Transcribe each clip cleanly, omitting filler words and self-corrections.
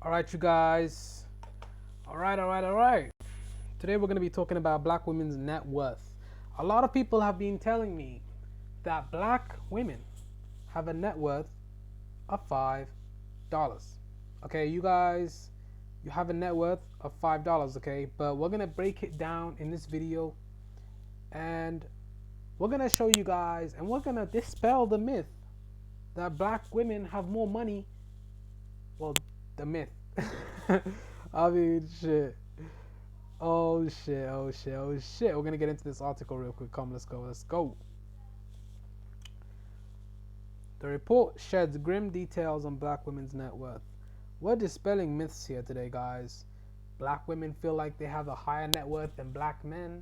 All right, you guys. All right. Today we're going to be talking about black women's net worth. A lot of people have been telling me that black women have a net worth of $5. Okay, you guys, you have a net worth of $5, okay? But we're going to break it down in this video and we're going to show you guys and we're going to dispel the myth that black women have more money. Well, the myth. I mean, shit. Oh shit. We're gonna get into this article real quick. Come, let's go. The report sheds grim details on black women's net worth. We're dispelling myths here today, guys. Black women feel like they have a higher net worth than black men,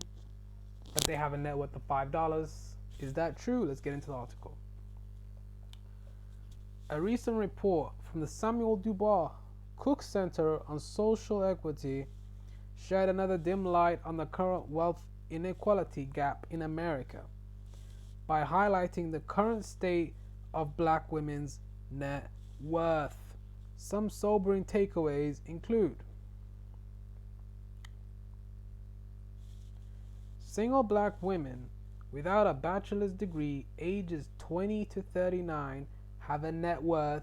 but they have a net worth of $5. Is that true? Let's get into the article. A recent report from the Samuel Dubois Cook Center on Social Equity shed another dim light on the current wealth inequality gap in America by highlighting the current state of black women's net worth. Some sobering takeaways include: single black women without a bachelor's degree ages 20 to 39 have a net worth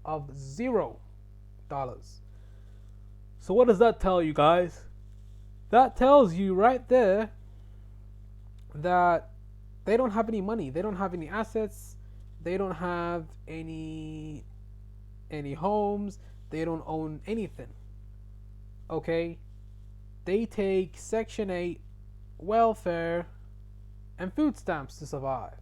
of $0. So what does that tell you, guys? That tells you right there that they don't have any money. They don't have any assets. They don't have any homes. They don't own anything. Okay? They take Section 8 welfare and food stamps to survive.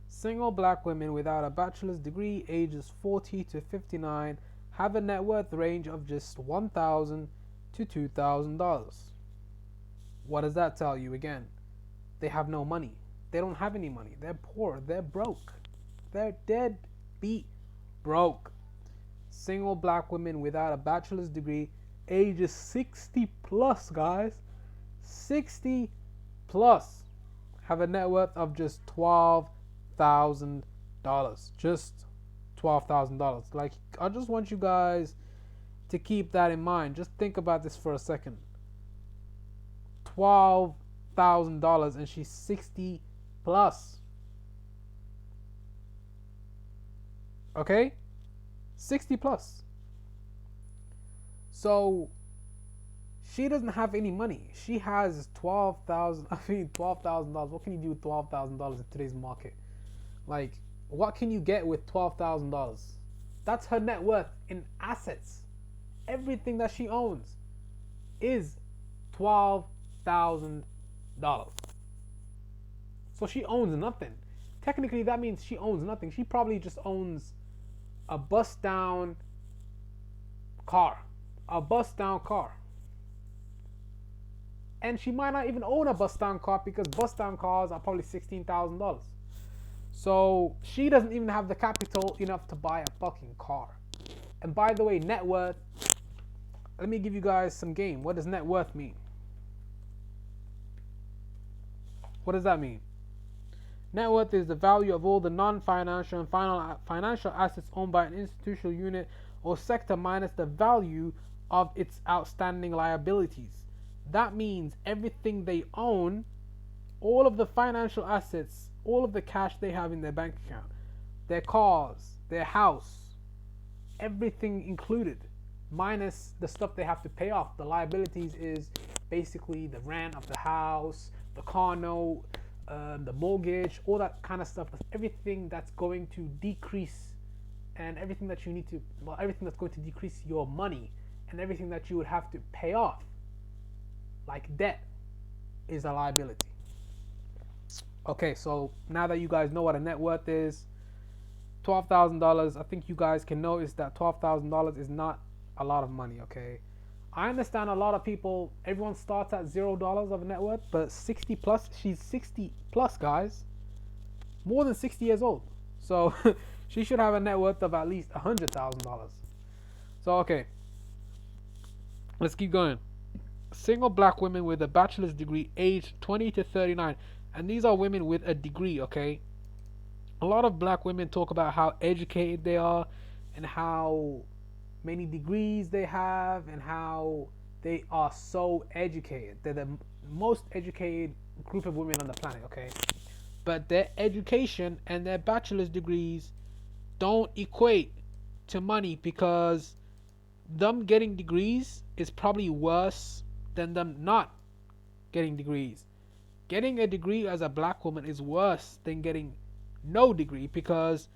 Single black women without a bachelor's degree ages 40 to 59 have a net worth range of just $1,000 to $2,000. What does that tell you again? They have no money. They don't have any money. They're poor. They're broke. They're dead beat broke. Single black women without a bachelor's degree ages 60 plus, guys. 60 plus have a net worth of just $12,000. Just $12,000. Like, I just want you guys to keep that in mind. Just think about this for a second. $12,000 and she's 60 plus. Okay? 60 plus. So she doesn't have any money. She has $12,000. What can you do with $12,000 in today's market? Like, what can you get with $12,000? That's her net worth in assets. Everything that she owns is $12,000. So she owns nothing. Technically, that means she owns nothing. She probably just owns a bust down car. A bust down car. And she might not even own a bust down car because bust down cars are probably $16,000. So she doesn't even have the capital enough to buy a fucking car. And by the way, net worth, let me give you guys some game. What does net worth mean? What does that mean? Net worth is the value of all the non-financial and financial assets owned by an institutional unit or sector minus the value of its outstanding liabilities. That means everything they own, all of the financial assets, all of the cash they have in their bank account, their cars, their house, everything included, minus the stuff they have to pay off. The liabilities is basically the rent of the house, the car note, the mortgage, all that kind of stuff. Everything that's going to decrease, and everything that you need to, well, everything that's going to decrease your money, and everything that you would have to pay off, like debt, is a liability. Okay, so now that you guys know what a net worth is, $12,000, I think you guys can notice that $12,000 is not a lot of money, okay? I understand a lot of people, everyone starts at $0 of net worth, but 60 plus, she's 60 plus, guys. More than 60 years old. So she should have a net worth of at least $100,000. So, okay. Let's keep going. Single black women with a bachelor's degree aged 20 to 39. And these are women with a degree, okay? A lot of black women talk about how educated they are and how many degrees they have and how they are so educated. They're the most educated group of women on the planet, okay? But their education and their bachelor's degrees don't equate to money, because them getting degrees is probably worse than them not getting degrees. Getting a degree as a black woman is worse than getting no degree, because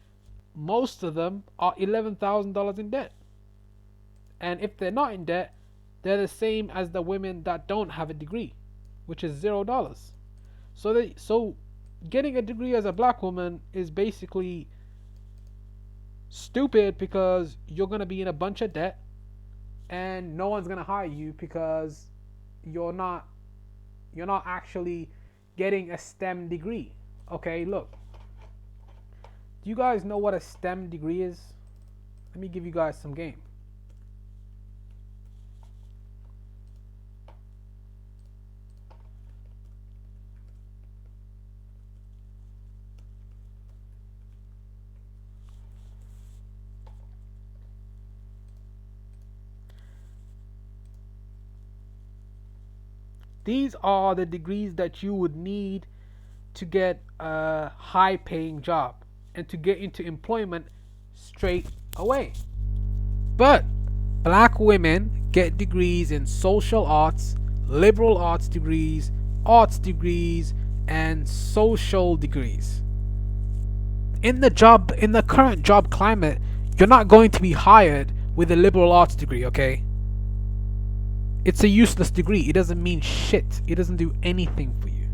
most of them are $11,000 in debt. And if they're not in debt, they're the same as the women that don't have a degree, which is $0. So getting a degree as a black woman is basically stupid, because you're gonna be in a bunch of debt and no one's gonna hire you because you're not actually getting a STEM degree. Okay, look. Do you guys know what a STEM degree is? Let me give you guys some game. These are the degrees that you would need to get a high paying job and to get into employment straight away. But black women get degrees in social arts, liberal arts degrees, and social degrees. In the current job climate, you're not going to be hired with a liberal arts degree, okay? It's a useless degree. It doesn't mean shit. It doesn't do anything for you.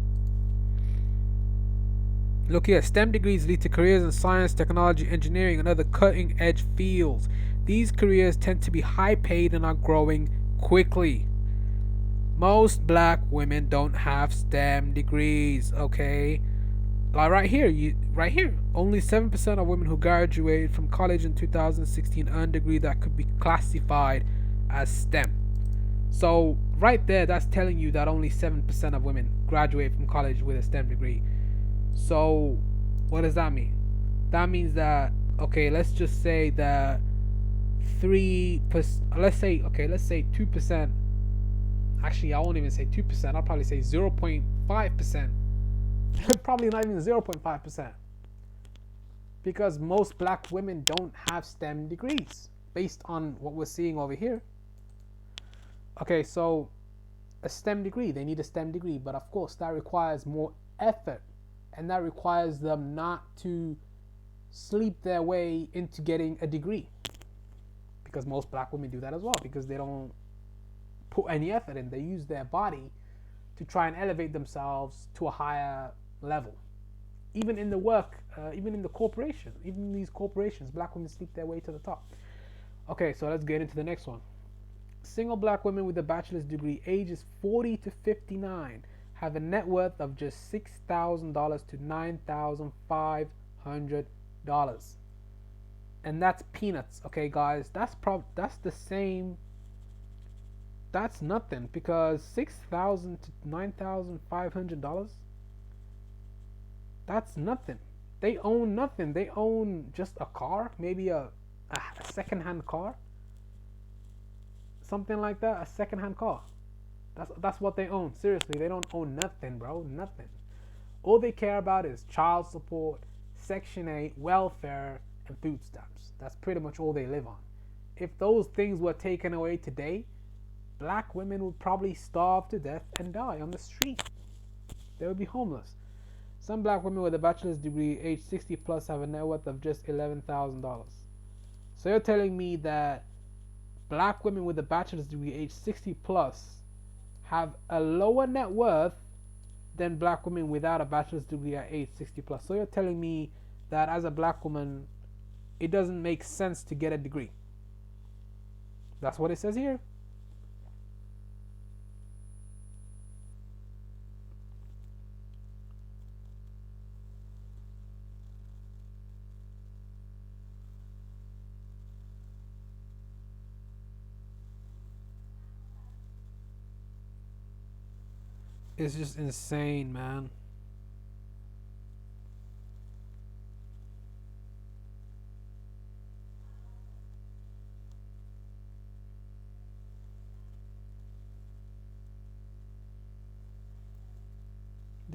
Look here, STEM degrees lead to careers in science, technology, engineering, and other cutting edge fields. These careers tend to be high paid and are growing quickly. Most black women don't have STEM degrees, okay? Like right here, only 7% of women who graduated from college in 2016 earned a degree that could be classified as STEM. So right there, that's telling you that only 7% of women graduate from college with a STEM degree. So what does that mean? That means that, okay, let's just say that 3%, let's say 2%. Actually, I won't even say 2%. I'll probably say 0.5%. Probably not even 0.5%. Because most black women don't have STEM degrees based on what we're seeing over here. Okay, so a STEM degree, they need a STEM degree, but of course that requires more effort, and that requires them not to sleep their way into getting a degree, because most black women do that as well, because they don't put any effort in. They use their body to try and elevate themselves to a higher level. Even in the work, even in the corporation, even in these corporations, black women sleep their way to the top. Okay, so let's get into the next one. Single black women with a bachelor's degree, ages 40 to 59, have a net worth of just $6,000 to $9,500, and that's peanuts. Okay, guys, that's the same. That's nothing, because $6,000 to $9,500, that's nothing. They own nothing. They own just a car, maybe a second-hand car, something like that, a second-hand car. That's what they own. Seriously, they don't own nothing, bro. Nothing. All they care about is child support, Section 8, welfare, and food stamps. That's pretty much all they live on. If those things were taken away today, black women would probably starve to death and die on the street. They would be homeless. Some black women with a bachelor's degree, age 60 plus, have a net worth of just $11,000. So you're telling me that black women with a bachelor's degree, age 60 plus, have a lower net worth than black women without a bachelor's degree at age 60 plus. So you're telling me that as a black woman, it doesn't make sense to get a degree. That's what it says here. It's just insane, man.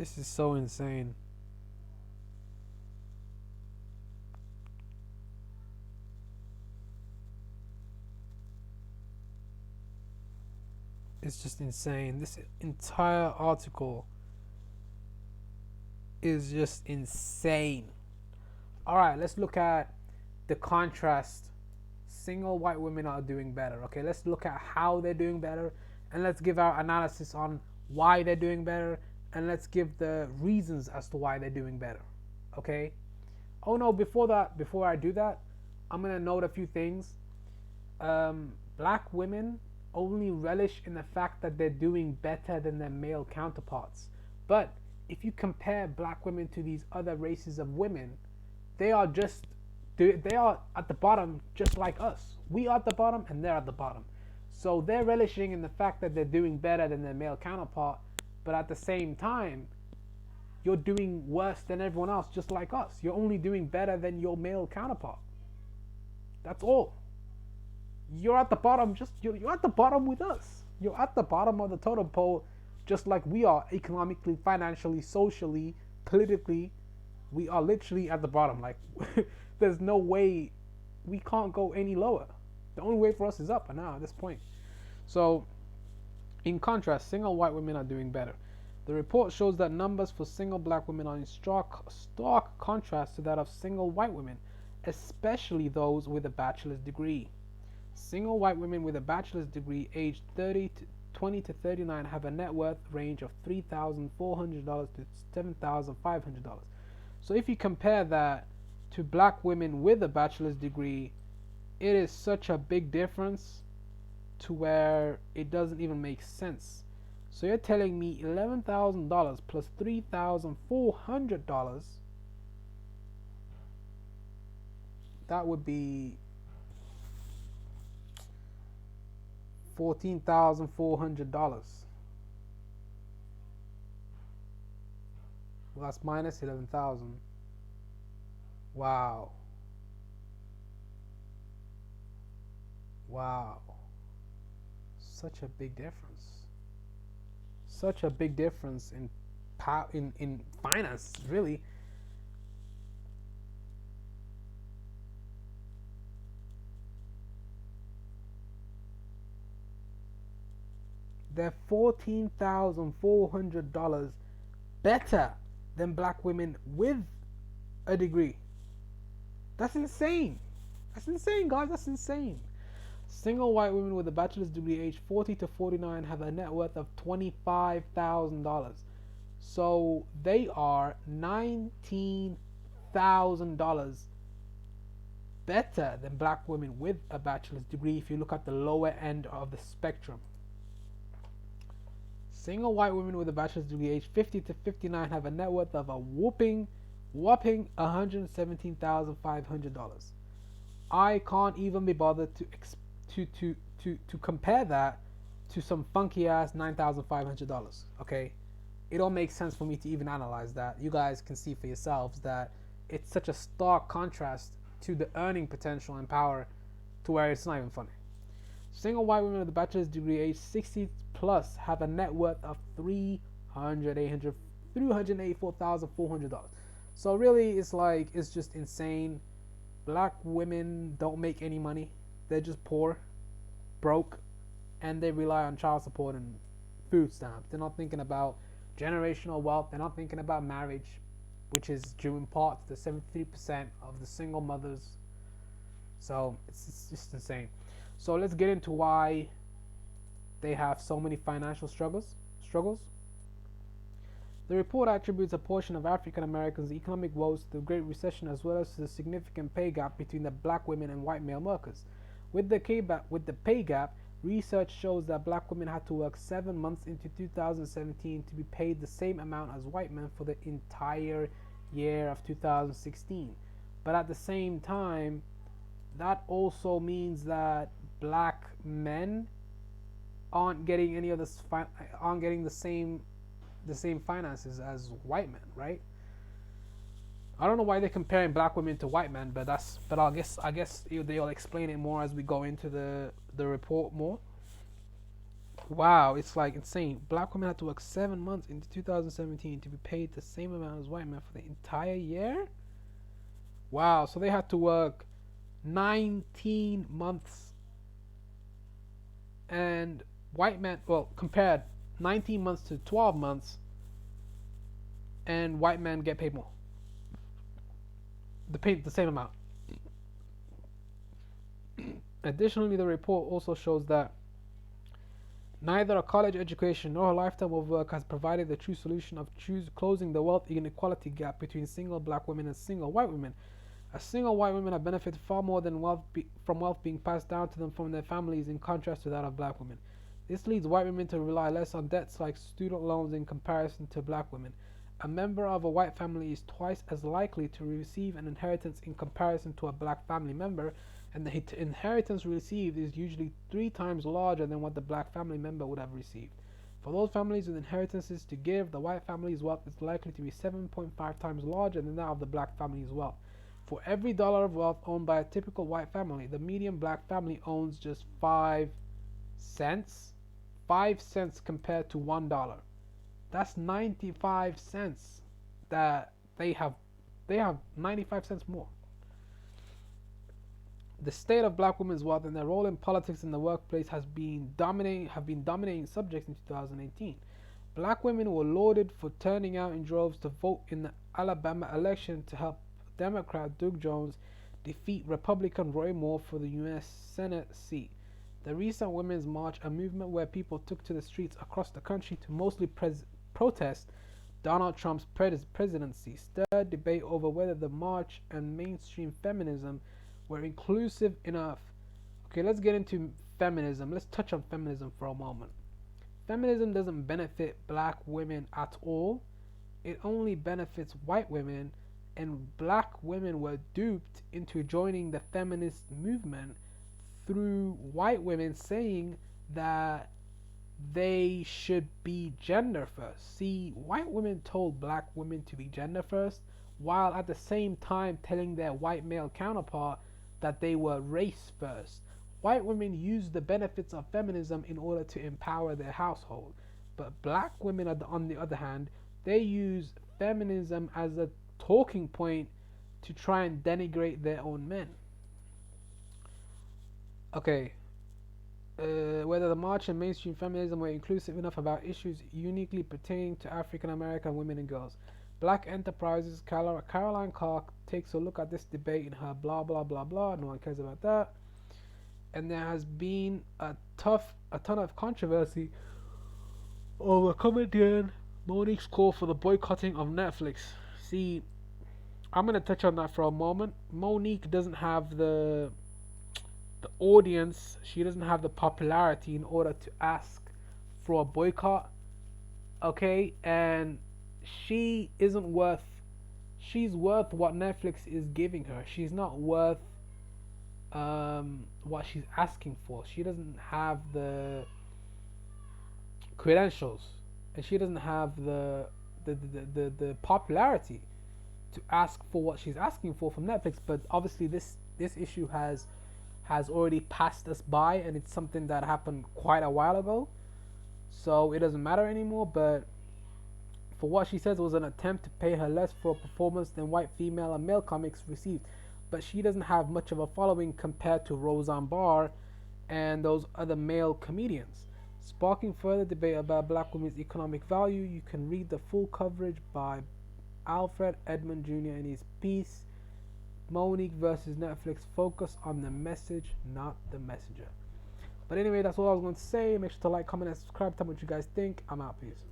This is so insane. It's just insane. This entire article is just insane. All right, let's look at the contrast. Single white women are doing better. Okay, let's look at how they're doing better, and let's give our analysis on why they're doing better, and let's give the reasons as to why they're doing better. Okay. Oh no, before I do that, I'm gonna note a few things. Black women only relish in the fact that they're doing better than their male counterparts. But if you compare black women to these other races of women, they are just they are at the bottom just like us. We are at the bottom and they're at the bottom. So they're relishing in the fact that they're doing better than their male counterpart, but at the same time, you're doing worse than everyone else just like us. You're only doing better than your male counterpart. That's all. You're at the bottom, you're at the bottom with us. You're at the bottom of the totem pole just like we are, economically, financially, socially, politically. We are literally at the bottom. Like there's no way we can't go any lower. The only way for us is up and now at this point. So in contrast, single white women are doing better. The report shows that numbers for single black women are in stark contrast to that of single white women, especially those with a bachelor's degree. Single white women with a bachelor's degree aged 20 to 39 have a net worth range of $3,400 to $7,500. So if you compare that to black women with a bachelor's degree, it is such a big difference to where it doesn't even make sense. So you're telling me $11,000 plus $3,400, that would be $14,400. Well, that's minus 11,000. Wow. Wow. Such a big difference. Such a big difference in finance, really. They're $14,400 better than black women with a degree. That's insane. That's insane, guys. That's insane. Single white women with a bachelor's degree aged 40 to 49 have a net worth of $25,000. So they are $19,000 better than black women with a bachelor's degree if you look at the lower end of the spectrum. Single white women with a bachelor's degree aged 50 to 59 have a net worth of a whopping $117,500. I can't even be bothered to compare that to some funky ass $9,500. Okay, it don't make sense for me to even analyze that. You guys can see for yourselves that it's such a stark contrast to the earning potential and power to where it's not even funny. Single white women with a bachelor's degree aged 60 plus have a net worth of $384,400. So really, it's just insane. Black women don't make any money. They're just poor, broke, and they rely on child support and food stamps. They're not thinking about generational wealth. They're not thinking about marriage, which is due in part to the 73% of the single mothers. So it's just insane. So let's get into why they have so many financial struggles. The report attributes a portion of African Americans' economic woes to the Great Recession as well as to the significant pay gap between the black women and white male workers. With the pay gap, research shows that black women had to work 7 months into 2017 to be paid the same amount as white men for the entire year of 2016. But at the same time, that also means that black men aren't getting the same finances as white men, right? I don't know why they're comparing black women to white men, but I guess they'll explain it more as we go into the report more. Wow, it's like insane. Black women had to work 7 months into 2017 to be paid the same amount as white men for the entire year. Wow, so they had to work 19 months, and white men, well, compared 19 months to 12 months, and white men get paid more. The same amount. Additionally, the report also shows that neither a college education nor a lifetime of work has provided the true solution of closing the wealth inequality gap between single black women and single white women. As single white women have benefited far more than from wealth being passed down to them from their families, in contrast to that of black women. This leads white women to rely less on debts like student loans in comparison to black women. A member of a white family is twice as likely to receive an inheritance in comparison to a black family member, and the inheritance received is usually 3 times larger than what the black family member would have received. For those families with inheritances to give, the white family's wealth is likely to be 7.5 times larger than that of the black family's wealth. For every dollar of wealth owned by a typical white family, the median black family owns just 5 cents. 5 cents compared to $1. That's 95 cents that they have 95 cents more. The state of black women's wealth and their role in politics and the workplace have been dominating subjects in 2018. Black women were lauded for turning out in droves to vote in the Alabama election to help Democrat Doug Jones defeat Republican Roy Moore for the U.S. Senate seat. The recent Women's March, a movement where people took to the streets across the country to mostly protest Donald Trump's presidency, stirred debate over whether the march and mainstream feminism were inclusive enough. Okay, let's get into feminism. Let's touch on feminism for a moment. Feminism doesn't benefit black women at all. It only benefits white women, and black women were duped into joining the feminist movement through white women saying that they should be gender first. See, white women told black women to be gender first, while at the same time telling their white male counterpart that they were race first. White women used the benefits of feminism in order to empower their household, but black women, on the other hand, they use feminism as a talking point to try and denigrate their own men. Okay, whether the march and mainstream feminism were inclusive enough about issues uniquely pertaining to African American women and girls. Black Enterprises' Caroline Clark takes a look at this debate in her blah blah blah blah. No one cares about that. And there has been a ton of controversy over comedian Monique's call for the boycotting of Netflix. See, I'm gonna touch on that for a moment. Monique doesn't have the audience, she doesn't have the popularity in order to ask for a boycott. Okay, and she isn't worth she's worth what Netflix is giving her. She's not worth what she's asking for. She doesn't have the credentials, and she doesn't have the popularity to ask for what she's asking for from Netflix. But obviously this issue has already passed us by, and it's something that happened quite a while ago, so it doesn't matter anymore. But for what she says was an attempt to pay her less for a performance than white female and male comics received, but she doesn't have much of a following compared to Roseanne Barr and those other male comedians. Sparking further debate about black women's economic value, you can read the full coverage by Alfred Edmond Jr. in his piece Monique versus Netflix. Focus on the message, not the messenger. But anyway, that's all I was going to say. Make sure to like, comment, and subscribe. Tell me what you guys think. I'm out. Peace.